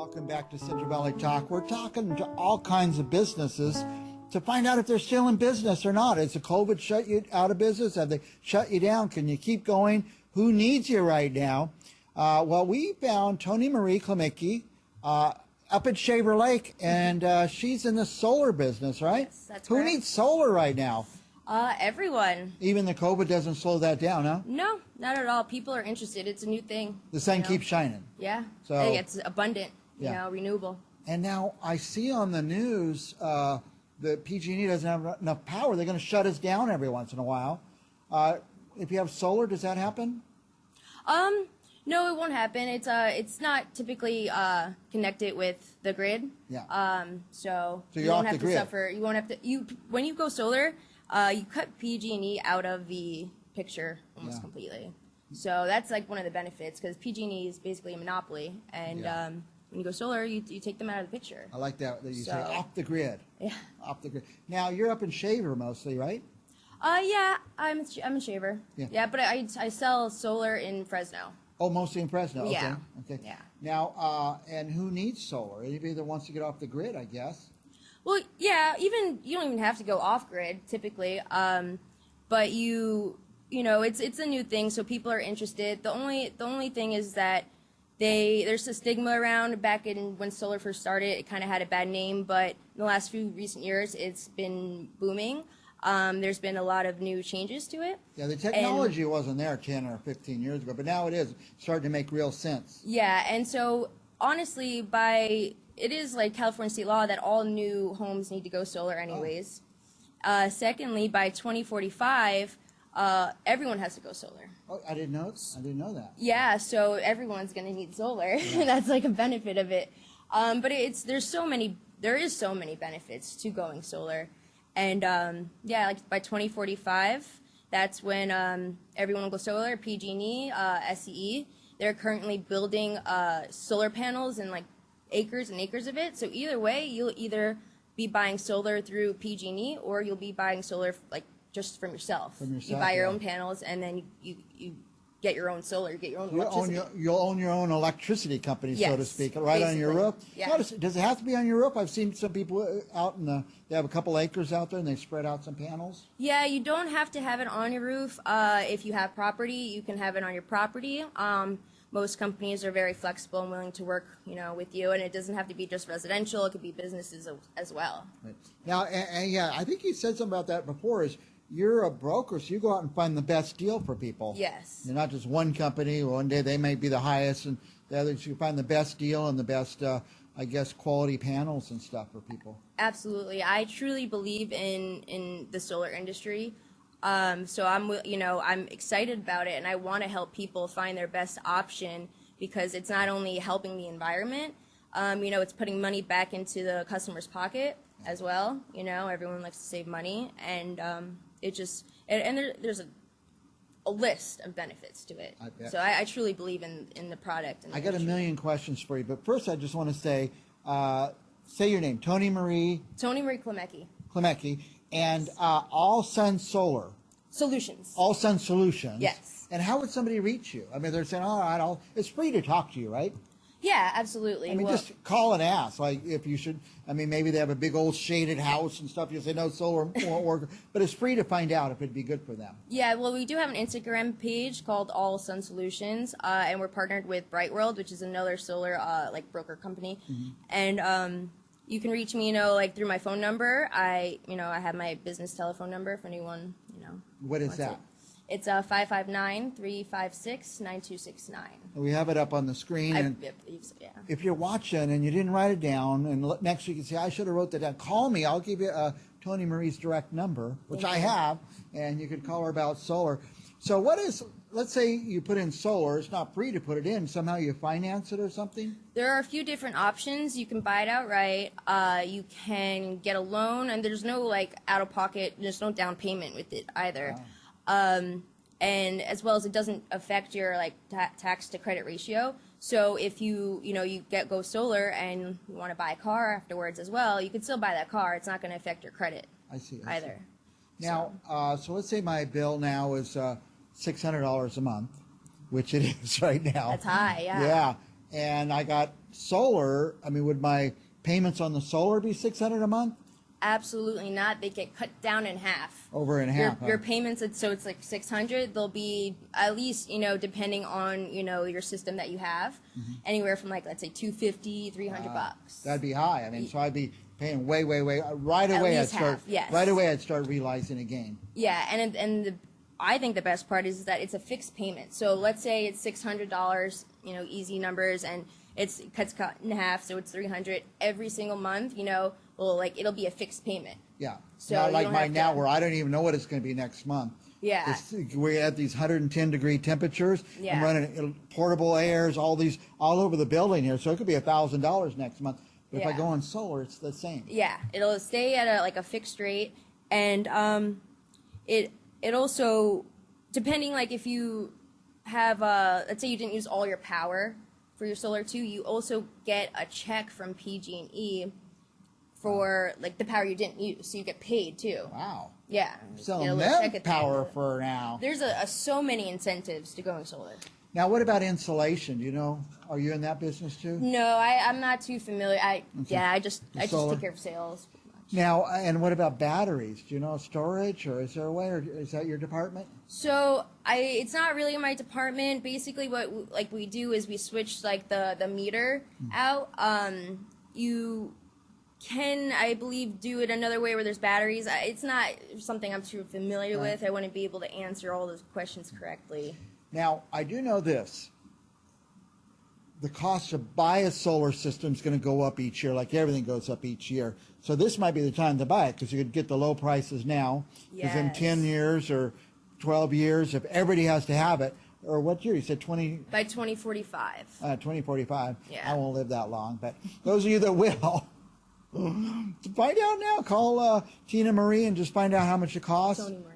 Welcome back to Central Valley Talk. We're talking to all kinds of businesses to find out if they're still in business or not. Has the COVID shut you out of business? Have they shut you down? Can you keep going? Who needs you right now? Well, we found Toni-Marie Klimeeki up at Shaver Lake, and she's in the solar business, right? Yes, that's Who correct. needs solar right now? Everyone. Even the COVID doesn't slow that down, huh? No, not at all. People are interested. It's a new thing. The sun keeps shining. Yeah. So- Hey, it's abundant, Yeah. renewable. And now I see on the news that PG&E doesn't have enough power. They're going to shut us down every once in a while. If you have solar, does that happen? No, it won't happen. It's not typically connected with the grid. Yeah. So you're you off won't the have grid. to suffer. You won't have to. When you go solar, you cut PG&E out of the picture almost Yeah. completely. So that's like one of the benefits, because PG&E is basically a monopoly, and Yeah. when you go solar, you take them out of the picture. I like that you say So- off the grid. Yeah. Off the grid. Now you're up in Shaver mostly, right? Yeah, I'm in Shaver. Yeah. Yeah, but I sell solar in Fresno. Oh, mostly in Fresno. Okay. Yeah. Okay. Yeah. Now, and who needs solar? Anybody that wants to get off the grid, I guess. Well, yeah, you don't even have to go off grid typically. But it's a new thing, so people are interested. The only thing is that there's a stigma around. Back in when solar first started, it kind of had a bad name, but in the last few recent years, it's been booming. There's been a lot of new changes to it. Yeah, the technology wasn't there 10 or 15 years ago, but now it is starting to make real sense. Yeah, and so honestly, it is like California state law that all new homes need to go solar anyways. Secondly, by 2045, everyone has to go solar. Oh, I didn't know that. Yeah, so everyone's going to need solar. That's like a benefit of it. But there is so many benefits to going solar. And like by 2045, that's when everyone will go solar. PG&E, SCE, they're currently building solar panels and like acres and acres of it. So either way, you'll either be buying solar through PG&E, or you'll be buying solar like just from yourself. From yourself, you buy your yeah. own panels, and then you get your own solar. You get your own electricity. You'll own your own electricity company, so to Yes, speak, right on your roof. Yeah. Now, does it have to be on your roof? I've seen some people out they have a couple acres out there and they spread out some panels. Yeah, you don't have to have it on your roof. If you have property, you can have it on your property. Most companies are very flexible and willing to work, with you, and it doesn't have to be just residential. It could be businesses as well. Right. Now, and yeah, I think you said something about that before. Is you're a broker, so you go out and find the best deal for people. Yes. You're not just one company. One day they may be the highest, and the others you find the best deal and the best, I guess, quality panels and stuff for people. Absolutely. I truly believe in the solar industry. So I'm excited about it, and I want to help people find their best option, because it's not only helping the environment, it's putting money back into the customer's pocket as well. Everyone likes to save money, and there's a list of benefits to it. I bet. So I truly believe in the product. And the I got a industry. million questions for you, but first I just want to say your name, Toni-Marie Klimeeki. Klimeeki, and All Sun Solar. Solutions. All Sun Solutions. Yes. And how would somebody reach you? I mean, they're saying, all right, it's free to talk to you, right? Yeah, absolutely. I mean, Well, just call and ask, like, if you should. I mean, maybe they have a big old shaded house and stuff. You say, no, solar won't work. But it's free to find out if it'd be good for them. Yeah, well, we do have an Instagram page called All Sun Solutions, and we're partnered with Bright World, which is another solar broker company. Mm-hmm. And you can reach me, through my phone number. I have my business telephone number if anyone, What is wants that? it. It's 559-356-9269. We have it up on the screen. And Yeah. if you're watching and you didn't write it down, and next week you say, I should have wrote that down, call me. I'll give you Toni-Marie's direct number, which I have, and you can call her about solar. So let's say you put in solar. It's not free to put it in. Somehow you finance it or something? There are a few different options. You can buy it outright. You can get a loan, and there's no out-of-pocket. There's no down payment with it either. Wow. And as well as it doesn't affect your tax to credit ratio. So if you go solar and you want to buy a car afterwards as well, you can still buy that car. It's not going to affect your credit either. Now, so let's say my bill now is $600 a month, which it is right now. That's high, yeah. Yeah. and I got solar, I mean, would my payments on the solar be $600 a month? Absolutely not. They get cut down in half. Over in half. Your payments, so it's like 600. They'll be at least, depending on, your system that you have, anywhere from like, let's say 250, 300 bucks. That'd be high. I mean, so I'd be paying way right At away. least half, yes. Right away. I'd start realizing a gain. Yeah, I think the best part is that it's a fixed payment. So let's say it's $600, easy numbers, and it cuts cut in half, so it's 300 every single month. It'll be a fixed payment. Yeah. So not you like don't mine have now, to- where I don't even know what it's going to be next month. Yeah. We're at these 110-degree temperatures. Yeah. I'm running portable airs, all over the building here, so it could be $1,000 next month. But if I Yeah. go on solar, it's the same. Yeah, it'll stay at a fixed rate, and it also, depending, like if you have let's say you didn't use all your power for your solar too, you also get a check from PG&E for like the power you didn't use, so you get paid too. Wow. Yeah, So get a little check net at the end power of it. for now. There's so many incentives to going solar. Now, what about insulation? Do you know, are you in that business too? No, I'm not too familiar. I just solar? take care of sales. Pretty much. Now, and what about batteries? Do you know storage, or is there a way, or is that your department? So it's not really in my department. Basically, what we do is we switch like the meter out. You can, I believe, do it another way where there's batteries. It's not something I'm too familiar with. I wouldn't be able to answer all those questions correctly. Now, I do know this. The cost to buy a solar system is going to go up each year, like everything goes up each year. So this might be the time to buy it, because you could get the low prices now. Because in Yes. 10 years or 12 years, if everybody has to have it, or what year? You said By 2045. 2045. Yeah. I won't live that long, but those of you that will, find out now. Call Tina-Marie and just find out how much it costs. Toni-Marie.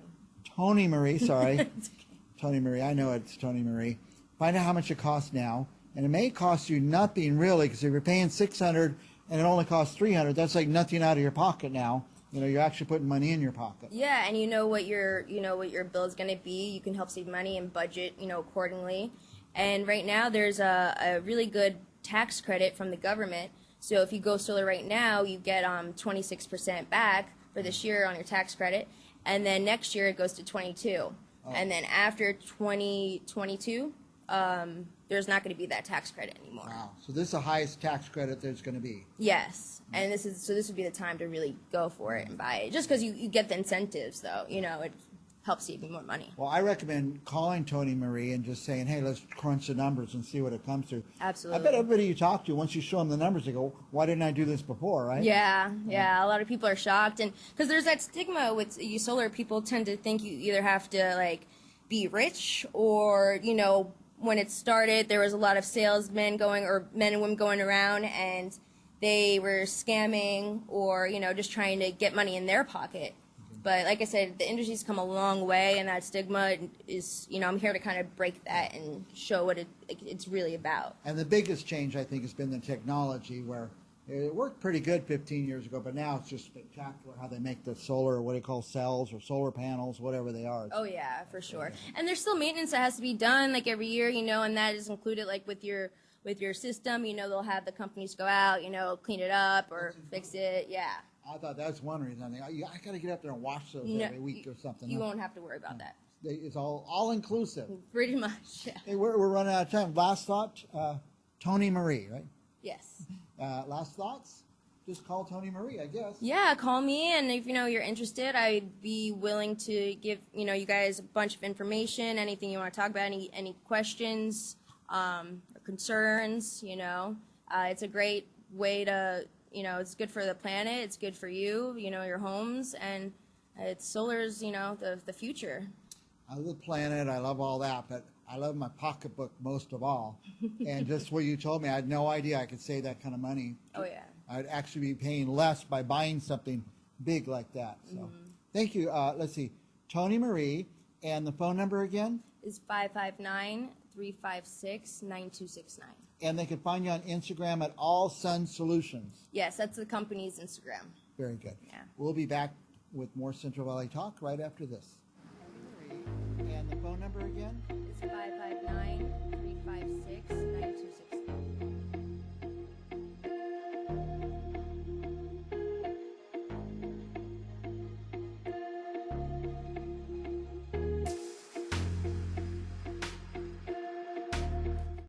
Toni-Marie, sorry. It's okay. Toni-Marie, I know it's Toni-Marie. Find out how much it costs now, and it may cost you nothing really, because if you're paying $600 and it only costs $300, that's like nothing out of your pocket now. You're actually putting money in your pocket. Yeah, and you know what your bill is going to be. You can help save money and budget, accordingly. And right now, there's a really good tax credit from the government. So if you go solar right now, you get 26% back for this year on your tax credit, and then next year it goes to 22. And then after 2022, there's not going to be that tax credit anymore. Wow. So this is the highest tax credit there's going to be. Yes, and this would be the time to really go for it and buy it. Just because you get the incentives, though, it helps save you more money. Well, I recommend calling Toni-Marie and just saying, hey, let's crunch the numbers and see what it comes to. Absolutely. I bet everybody you talk to, once you show them the numbers, they go, why didn't I do this before, right? Yeah. A lot of people are shocked, and because there's that stigma with solar, people tend to think you either have to be rich, or when it started, there was a lot of salesmen or men and women going around, and they were scamming or just trying to get money in their pocket. But like I said, the industry's come a long way, and that stigma is, I'm here to kind of break that and show what it's really about. And the biggest change, I think, has been the technology, where it worked pretty good 15 years ago, but now it's just spectacular how they make the solar, what do you call cells or solar panels, whatever they are. Oh yeah, for sure. And there's still maintenance that has to be done every year, and that is included with your system. They'll have the companies go out, clean it up or fix it. Yeah. I thought that's one reason. I think I got to get up there and wash those every week or something. You won't have to worry about that. It's all inclusive. Pretty much. Yeah. Hey, we're running out of time. Last thought, Toni-Marie, right? Yes. Last thoughts? Just call Toni-Marie, I guess. Yeah, call me, and if you're interested, I'd be willing to give you guys a bunch of information, anything you want to talk about, any questions or concerns. It's a great way to it's good for the planet, it's good for you, your homes, and solar's the future. I love the planet, I love all that, but I love my pocketbook most of all. And just what you told me, I had no idea I could save that kind of money. Oh yeah. I'd actually be paying less by buying something big like that. So thank you. Let's see, Toni-Marie, and the phone number again? Is 559-356-9269. And they can find you on Instagram at All Sun Solutions. Yes, that's the company's Instagram. Very good. Yeah. We'll be back with more Central Valley Talk right after this. And the phone number again? Is 559